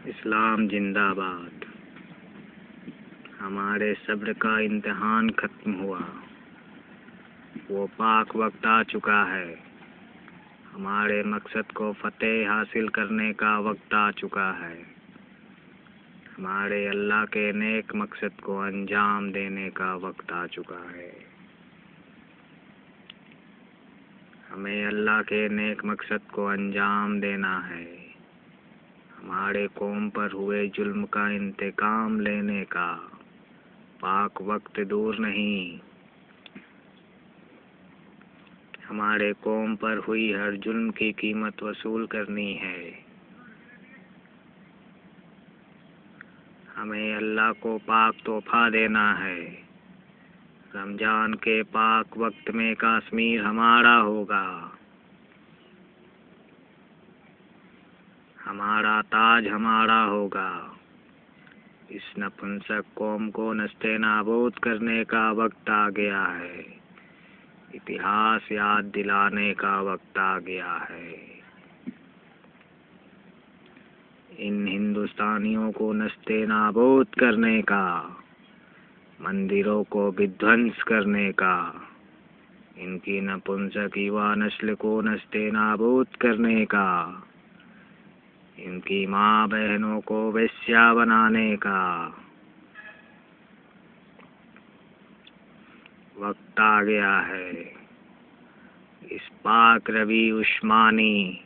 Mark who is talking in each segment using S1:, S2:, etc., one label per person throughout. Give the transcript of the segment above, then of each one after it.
S1: इस्लाम जिंदाबाद। हमारे सब्र का इम्तिहान खत्म हुआ, वो पाक वक्त आ चुका है। हमारे मकसद को फतेह हासिल करने का वक्त आ चुका है। हमारे अल्लाह के नेक मकसद को अंजाम देने का वक्त आ चुका है। हमें अल्लाह के नेक मकसद को अंजाम देना है। हमारे कौम पर हुए जुल्म का इंतकाम लेने का पाक वक्त दूर नहीं। हमारे कौम पर हुई हर जुल्म की कीमत वसूल करनी है। हमें अल्लाह को पाक तोहफा देना है। रमजान के पाक वक्त में कश्मीर हमारा होगा। हमारा ताज हमारा होगा। इस नपुंसक कौम को नस्ते नाबूद करने का वक्त आ गया है। इतिहास याद दिलाने का वक्त आ गया है। इन हिंदुस्तानियों को नस्ते नाबूद करने का, मंदिरों को विध्वंस करने का, इनकी नपुंसक युवा नस्ल को नस्ते नाबूद करने का, इनकी माँ बहनों को वेश्या बनाने का वक्त आ गया है। इस पाक रवि उस्मानी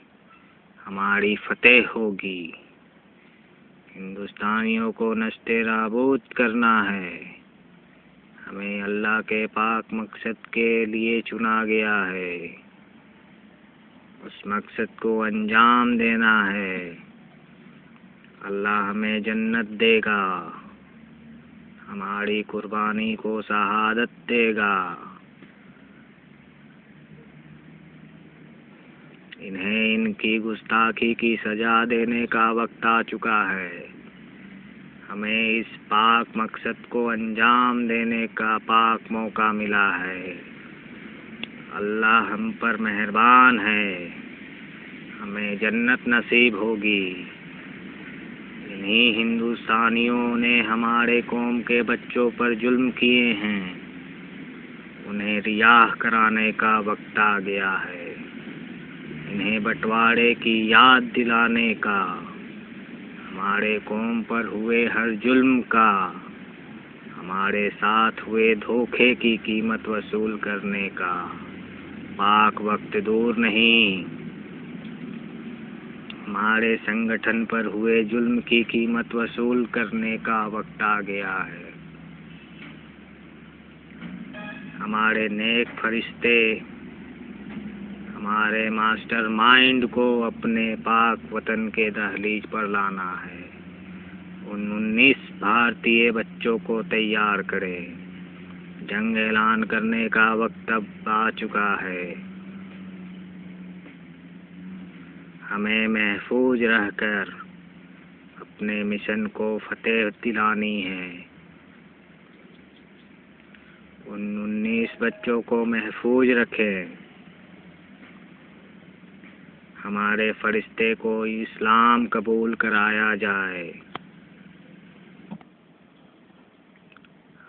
S1: हमारी फतेह होगी। हिंदुस्तानियों को नस्ते नाबूद करना है। हमें अल्लाह के पाक मकसद के लिए चुना गया है। उस मकसद को अंजाम देना है। अल्लाह हमें जन्नत देगा। हमारी कुर्बानी को शहादत देगा। इन्हें इनकी गुस्ताखी की सजा देने का वक्त आ चुका है। हमें इस पाक मकसद को अंजाम देने का पाक मौका मिला है। अल्लाह हम पर मेहरबान है। हमें जन्नत नसीब होगी। इन्हीं हिंदुस्तानियों ने हमारे कौम के बच्चों पर जुल्म किए हैं। उन्हें रियाह कराने का वक्त आ गया है। इन्हें बंटवारे की याद दिलाने का, हमारे कौम पर हुए हर जुल्म का, हमारे साथ हुए धोखे की कीमत वसूल करने का पाक वक्त दूर नहीं। हमारे संगठन पर हुए जुल्म की कीमत वसूल करने का वक्त आ गया है। हमारे नेक फरिश्ते हमारे मास्टर माइंड को अपने पाक वतन के दहलीज पर लाना है। उन 19 भारतीय बच्चों को तैयार करें। जंग ऐलान करने का वक्त अब आ चुका है। हमें महफूज रहकर अपने मिशन को फतेह दिलानी है। उन 19 बच्चों को महफूज रखें। हमारे फरिश्ते को इस्लाम कबूल कराया जाए।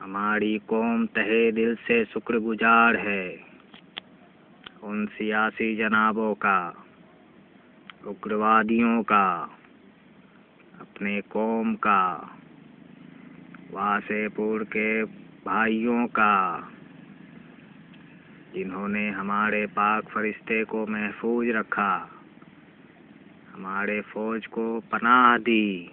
S1: हमारी कौम तहे दिल से शुक्रगुजार है उन सियासी जनाबों का, उग्रवादियों का, अपने कौम का, वासेपुर के भाइयों का, जिन्होंने हमारे पाक फरिश्ते को महफूज रखा, हमारे फौज को पनाह दी,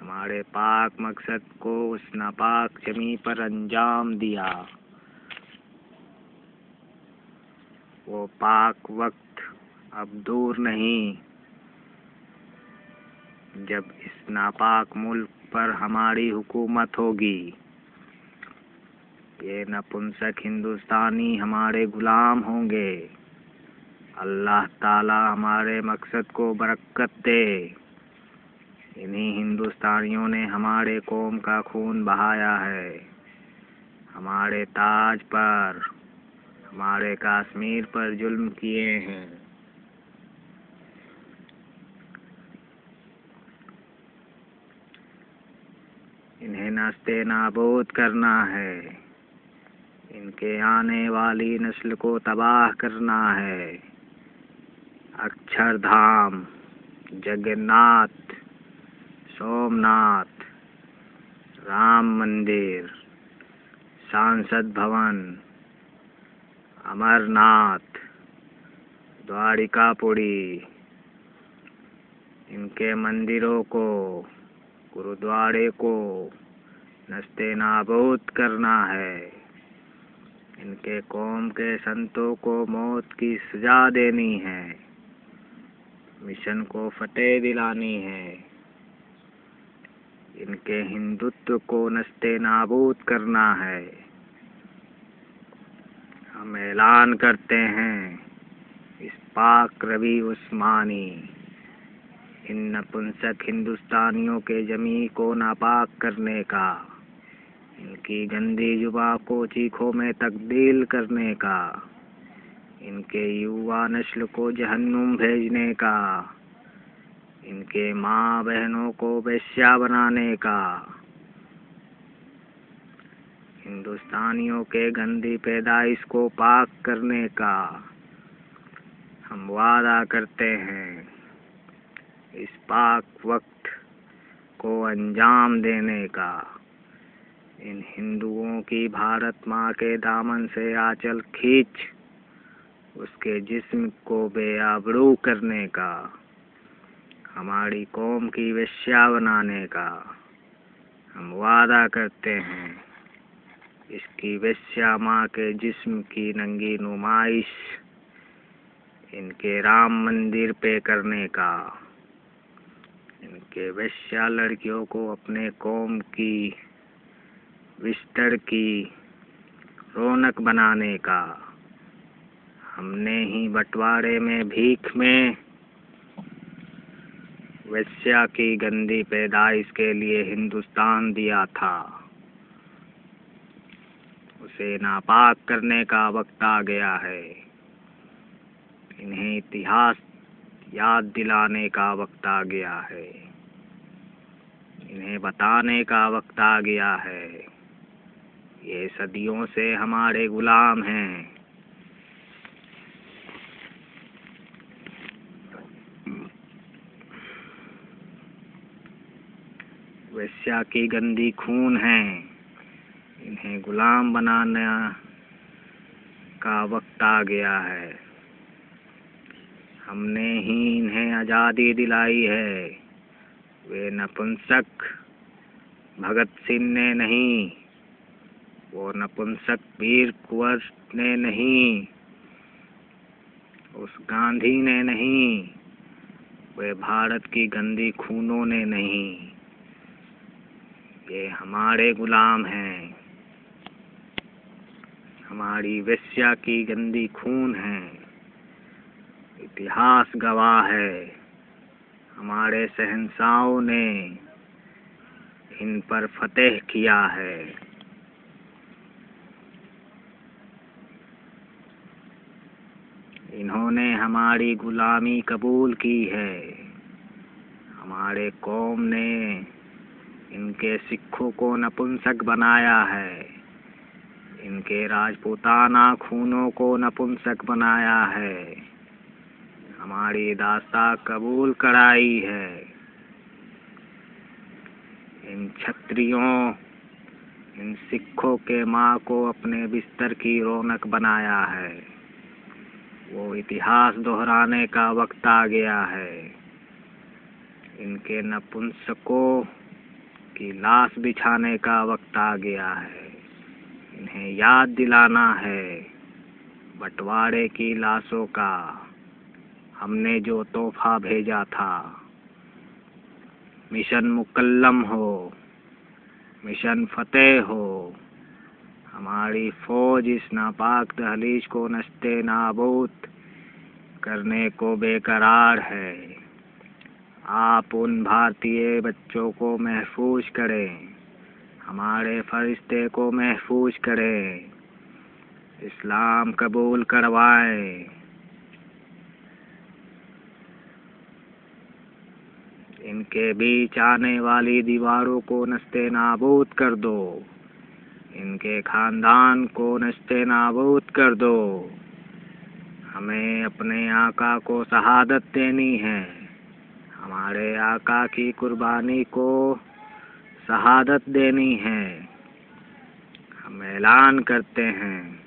S1: हमारे पाक मकसद को उस नापाक जमी पर अंजाम दिया। वो पाक वक्त अब दूर नहीं जब इस नापाक मुल्क पर हमारी हुकूमत होगी। ये नपुंसक हिंदुस्तानी हमारे गुलाम होंगे। अल्लाह ताला हमारे मकसद को बरकत दे। इन्हीं हिंदुस्तानियों ने हमारे कौम का खून बहाया है। हमारे ताज पर, हमारे कश्मीर पर जुल्म किए हैं। नस्ते नाबूद करना है। इनके आने वाली नस्ल को तबाह करना है। अक्षरधाम, जगन्नाथ, सोमनाथ, राम मंदिर, सांसद भवन, अमरनाथ, द्वारिकापुरी, इनके मंदिरों को, गुरुद्वारे को नस्ते नाबूद करना है। इनके कौम के संतों को मौत की सजा देनी है। मिशन को फतेह दिलानी है। इनके हिंदुत्व को नस्ते नाबूद करना है। हम ऐलान करते हैं, इस पाक रवि उस्मानी इन नपुंसक हिंदुस्तानियों के जमी को नापाक करने का, इनकी गंदी जुबां को चीखों में तब्दील करने का, इनके युवा नस्ल को जहन्नुम भेजने का, इनके माँ बहनों को वेश्या बनाने का, हिंदुस्तानियों के गंदी पैदाइश को पाक करने का हम वादा करते हैं। इस पाक वक्त को अंजाम देने का, इन हिंदुओं की भारत माँ के दामन से आंचल खींच उसके जिस्म को बेआबरू करने का, हमारी कौम की वेश्या बनाने का हम वादा करते हैं। इसकी वेश्या माँ के जिस्म की नंगी नुमाइश इनके राम मंदिर पे करने का, इनके वेश्या लड़कियों को अपने कौम की बिस्तर की रौनक बनाने का, हमने ही बंटवारे में भीख में वेश्या की गंदी पैदाइश के लिए हिंदुस्तान दिया था। उसे नापाक करने का वक्त आ गया है। इन्हें इतिहास याद दिलाने का वक्त आ गया है। इन्हें बताने का वक्त आ गया है। ये सदियों से हमारे गुलाम हैं। वेश्या की गंदी खून है। इन्हें गुलाम बनाने का वक्त आ गया है। हमने ही इन्हें आज़ादी दिलाई है। वे नपुंसक भगत सिंह ने नहीं, वो नपुंसक वीर कुंवर ने नहीं, उस गांधी ने नहीं, वे भारत की गंदी खूनों ने नहीं। ये हमारे गुलाम हैं। हमारी वेश्या की गंदी खून है। इतिहास गवाह है। हमारे शहंशाहों ने इन पर फतेह किया है। इन्होंने हमारी गुलामी कबूल की है। हमारे कौम ने इनके सिखों को नपुंसक बनाया है। इनके राजपूताना खूनों को नपुंसक बनाया है। हमारी दास्तां कबूल कराई है। इन क्षत्रियों, इन सिखों के माँ को अपने बिस्तर की रौनक बनाया है। वो इतिहास दोहराने का वक्त आ गया है। इनके नपुंसकों की लाश बिछाने का वक्त आ गया है। इन्हें याद दिलाना है बंटवारे की लाशों का, हमने जो तोहफा भेजा था। मिशन मुकल्लम हो, मिशन फतेह हो। हमारी फौज इस नापाक दहलीज को नस्ते नाबूद करने को बेकरार है। आप उन भारतीय बच्चों को महफूज करें, हमारे फरिश्ते को महफूज करें, इस्लाम कबूल करवाएं। इनके बीच आने वाली दीवारों को नस्ते नाबूद कर दो। इनके खानदान को नस्ते नाबूद कर दो। हमें अपने आका को शहादत देनी है। हमारे आका की कुर्बानी को शहादत देनी है। हम ऐलान करते हैं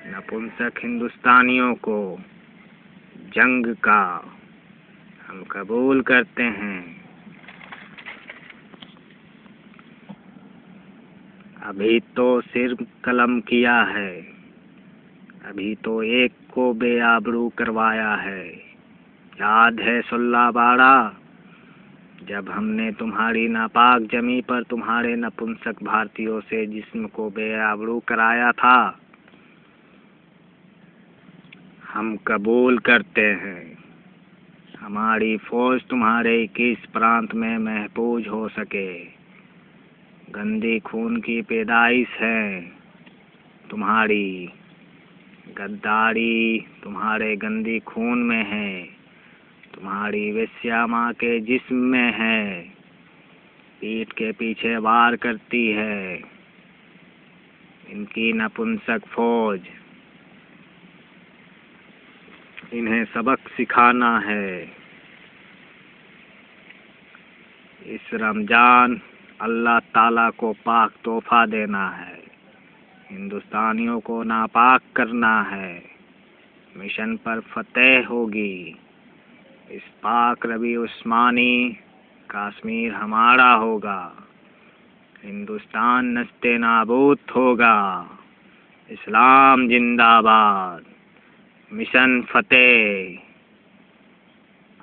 S1: नपुंसक हिंदुस्तानियों को जंग का। हम कबूल करते हैं। अभी तो सिर कलम किया है। अभी तो एक को बेआबरू करवाया है। याद है सुल्ला बाड़ा, जब हमने तुम्हारी नापाक जमी पर तुम्हारे नपुंसक भारतीयों से जिस्म को बेआबरू कराया था। हम कबूल करते हैं हमारी फौज तुम्हारे 21 प्रांत में महफूज हो सके। गंदी खून की पैदाइश है तुम्हारी। गद्दारी तुम्हारे गंदी खून में है। तुम्हारी वेश्या माँ के जिस्म में है। पीठ के पीछे वार करती है इनकी नपुंसक फौज। इन्हें सबक सिखाना है। इस रमजान अल्लाह ताला को पाक तोहफा देना है। हिंदुस्तानियों को नापाक करना है। मिशन पर फतेह होगी। इस पाक रबी उस्मानी कश्मीर हमारा होगा। हिंदुस्तान नस्ते नाबूद होगा। इस्लाम जिंदाबाद। मिशन फतेह।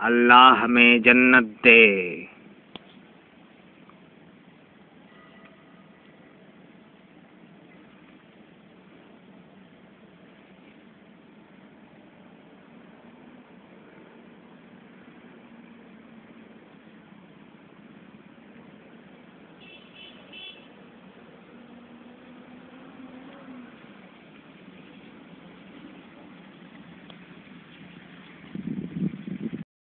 S1: अल्लाह हमें जन्नत दे।